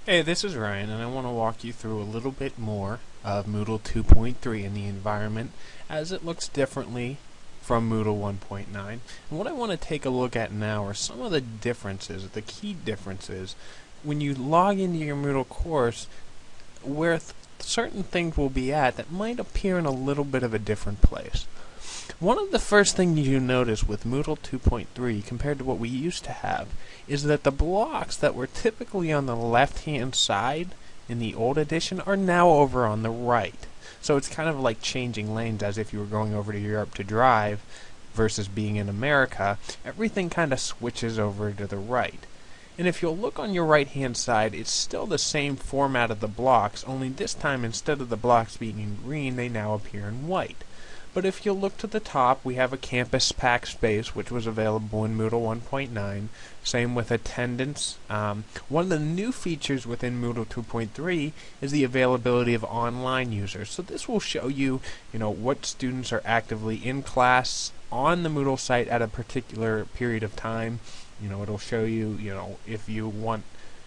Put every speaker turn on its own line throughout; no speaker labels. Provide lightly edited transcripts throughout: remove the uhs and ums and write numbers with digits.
Hey, this is Ryan, and I want to walk you through a little bit more of Moodle 2.3 in the environment as it looks differently from Moodle 1.9. And what I want to take a look at now are some of the differences, the key differences, when you log into your Moodle course where certain things will be at that might appear in a little bit of a different place. One of the first things you notice with Moodle 2.3 compared to what we used to have is that the blocks that were typically on the left-hand side in the old edition are now over on the right. So it's kind of like changing lanes as if you were going over to Europe to drive versus being in America. Everything kind of switches over to the right. And if you'll look on your right-hand side, it's still the same format of the blocks, only this time instead of the blocks being in green, they now appear in white. But if you look to the top, we have a campus pack space, which was available in Moodle 1.9. Same with attendance. One of the new features within Moodle 2.3 is the availability of online users. So this will show you, what students are actively in class on the Moodle site at a particular period of time. It'll show you, if you want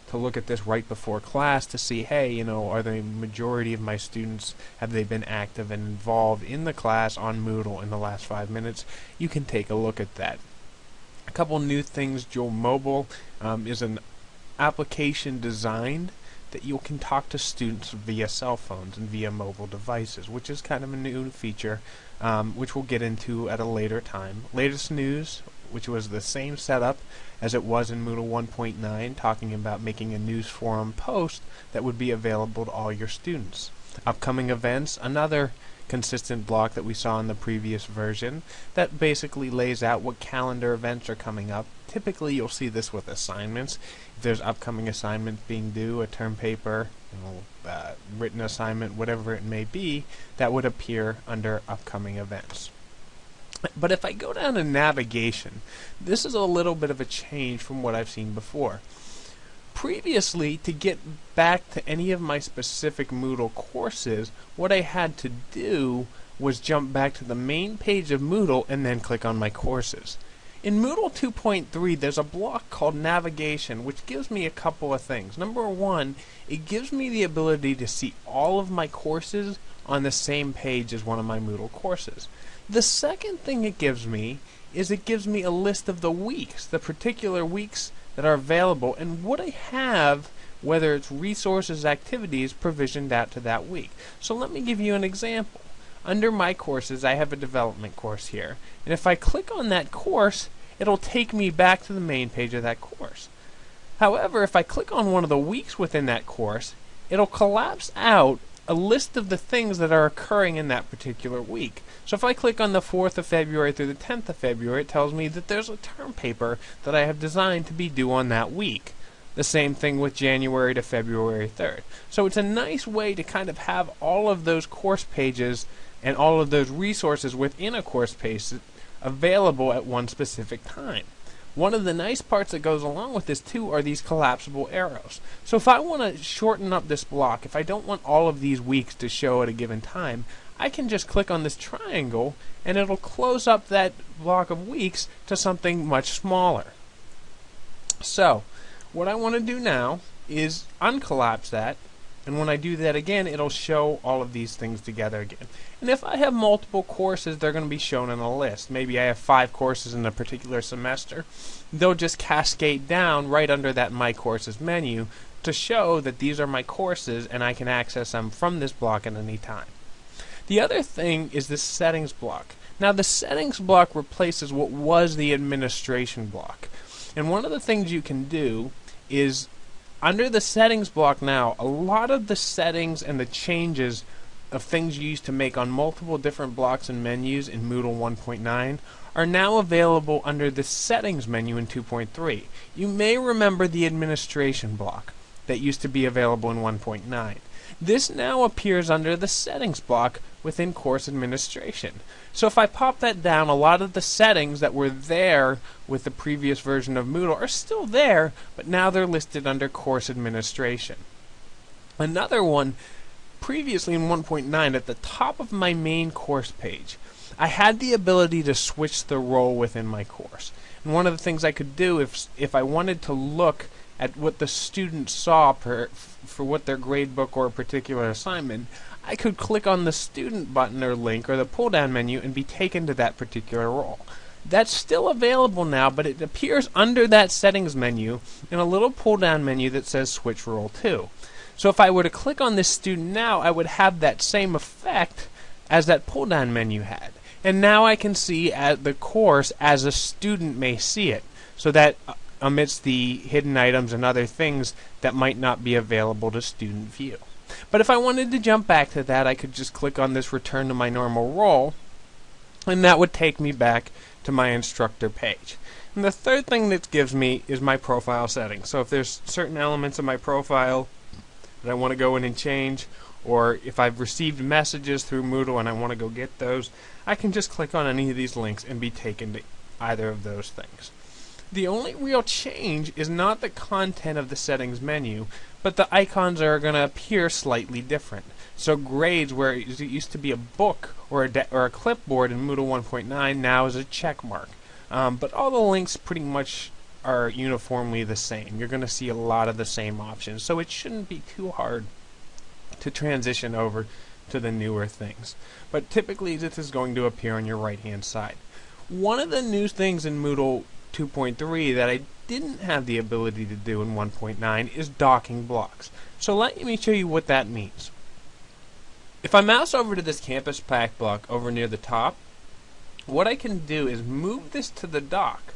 to look at this right before class to see, hey, are the majority of my students, have they been active and involved in the class on Moodle in the last 5 minutes? You can take a look at that. A couple new things. Joule Mobile is an application designed that you can talk to students via cell phones and via mobile devices, which is kind of a new feature, which we'll get into at a later time. Latest news, which was the same setup as it was in Moodle 1.9, talking about making a news forum post that would be available to all your students. Upcoming events, another consistent block that we saw in the previous version that basically lays out what calendar events are coming up. Typically you'll see this with assignments. If there's upcoming assignments being due, a term paper, written assignment, whatever it may be, that would appear under upcoming events. But if I go down to navigation, this is a little bit of a change from what I've seen before. Previously, to get back to any of my specific Moodle courses, what I had to do was jump back to the main page of Moodle and then click on my courses. In Moodle 2.3, there's a block called Navigation, which gives me a couple of things. Number one, it gives me the ability to see all of my courses on the same page as one of my Moodle courses. The second thing it gives me is it gives me a list of the weeks, the particular weeks that are available, and what I have, whether it's resources, activities, provisioned out to that week. So let me give you an example. Under my courses, I have a development course here, and if I click on that course, it'll take me back to the main page of that course. However, if I click on one of the weeks within that course, it'll collapse out a list of the things that are occurring in that particular week. So if I click on the 4th of February through the 10th of February, it tells me that there's a term paper that I have designed to be due on that week. The same thing with January to February 3rd. So it's a nice way to kind of have all of those course pages and all of those resources within a course page available at one specific time. One of the nice parts that goes along with this too are these collapsible arrows. So if I want to shorten up this block, if I don't want all of these weeks to show at a given time, I can just click on this triangle and it'll close up that block of weeks to something much smaller. So what I want to do now is uncollapse that, and when I do that again, it'll show all of these things together again. And if I have multiple courses, they're going to be shown in a list. Maybe I have 5 courses in a particular semester. They'll just cascade down right under that My Courses menu to show that these are my courses and I can access them from this block at any time. The other thing is this settings block. Now the settings block replaces what was the administration block. And one of the things you can do is under the settings block now, a lot of the settings and the changes of things you used to make on multiple different blocks and menus in Moodle 1.9 are now available under the settings menu in 2.3. You may remember the administration block that used to be available in 1.9. This now appears under the settings block within course administration. So if I pop that down, a lot of the settings that were there with the previous version of Moodle are still there, but now they're listed under course administration. Another one, previously in 1.9, at the top of my main course page, I had the ability to switch the role within my course. And one of the things I could do if I wanted to look at what the student saw for what their grade book or a particular assignment, I could click on the student button or link or the pull down menu and be taken to that particular role. That's still available now, but it appears under that settings menu in a little pull down menu that says switch role to. So if I were to click on this student now, I would have that same effect as that pull down menu had. And now I can see the course as a student may see it, so that amidst the hidden items and other things that might not be available to student view. But if I wanted to jump back to that, I could just click on this return to my normal role, and that would take me back to my instructor page. And the third thing that gives me is my profile settings. So if there's certain elements of my profile that I want to go in and change, or if I've received messages through Moodle and I want to go get those, I can just click on any of these links and be taken to either of those things. The only real change is not the content of the settings menu, but the icons are going to appear slightly different. So grades, where it used to be a book or a clipboard in Moodle 1.9, now is a check mark. But all the links pretty much are uniformly the same. You're going to see a lot of the same options, so it shouldn't be too hard to transition over to the newer things. But typically this is going to appear on your right hand side. One of the new things in Moodle 2.3 that I didn't have the ability to do in 1.9 is docking blocks. So let me show you what that means. If I mouse over to this campus pack block over near the top, what I can do is move this to the dock.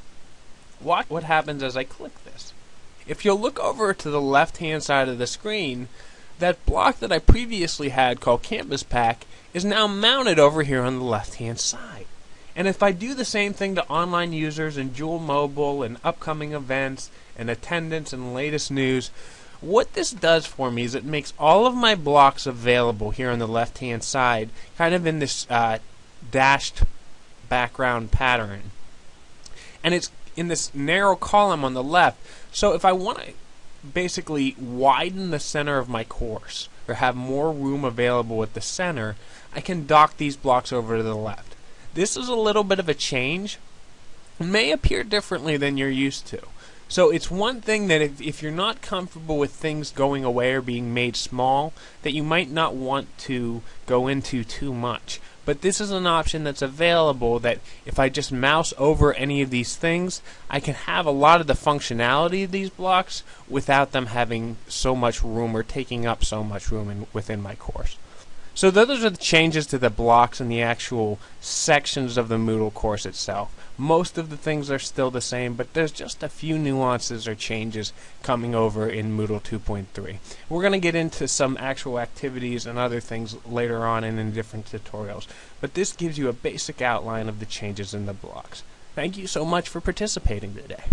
Watch what happens as I click this. If you'll look over to the left hand side of the screen, that block that I previously had called Campus Pack is now mounted over here on the left hand side. And if I do the same thing to online users and Joule Mobile and upcoming events and attendance and latest news, what this does for me is it makes all of my blocks available here on the left hand side, kind of in this dashed background pattern. And it's in this narrow column on the left. So if I want to basically widen the center of my course or have more room available at the center, I can dock these blocks over to the left. This is a little bit of a change. It may appear differently than you're used to. So it's one thing that if you're not comfortable with things going away or being made small, that you might not want to go into too much. But this is an option that's available that if I just mouse over any of these things, I can have a lot of the functionality of these blocks without them having so much room or taking up so much room within my course. So those are the changes to the blocks and the actual sections of the Moodle course itself. Most of the things are still the same, but there's just a few nuances or changes coming over in Moodle 2.3. We're going to get into some actual activities and other things later on and in different tutorials, but this gives you a basic outline of the changes in the blocks. Thank you so much for participating today.